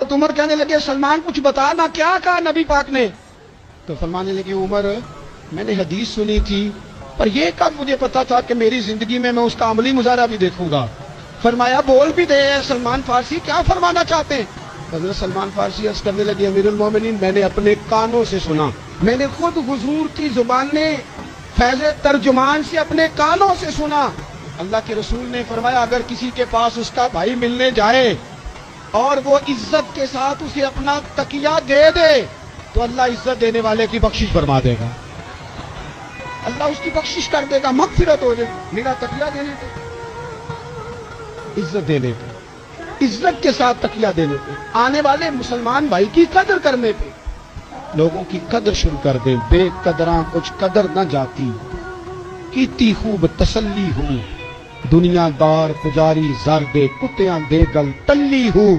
حضرت عمر کہنے لگے سلمان کچھ بتا نا، کیا کہا نبی پاک نے؟ تو فرمانے لگے عمر میں نے حدیث سنی تھی، پر یہ کب مجھے پتا تھا کہ میری زندگی میں اس کا عملی مظاہرہ بھی دیکھوں گا۔ فرمایا بول بھی دے سلمان فارسی، کیا فرمانا چاہتے ہیں؟ حضرت سلمان فارسی عرض کرنے لگے امیر المومنین میں نے اپنے کانوں سے سنا، میں نے خود حضور کی زبان نے فیض ترجمان سے اپنے کانوں سے سنا۔ اللہ کے رسول نے فرمایا اگر کسی کے پاس اس کا بھائی ملنے جائے اور وہ عزت کے ساتھ اسے اپنا تکیہ دے دے تو اللہ عزت دینے والے کی بخشش فرما دے گا، اللہ اس کی بخشش کر دے گا، مغفرت ہو جائے میرا تکیہ دینے پہ، عزت دینے پہ، عزت کے ساتھ تکیہ دینے پہ، آنے والے مسلمان بھائی کی قدر کرنے پہ، لوگوں کی قدر شروع کر دیں۔ بے قدراں کچھ قدر نہ جاتی، کیتی خوب تسلی ہوں، دنیا دار پجاری زر دے کتیاں دے گل ٹلی ہوں۔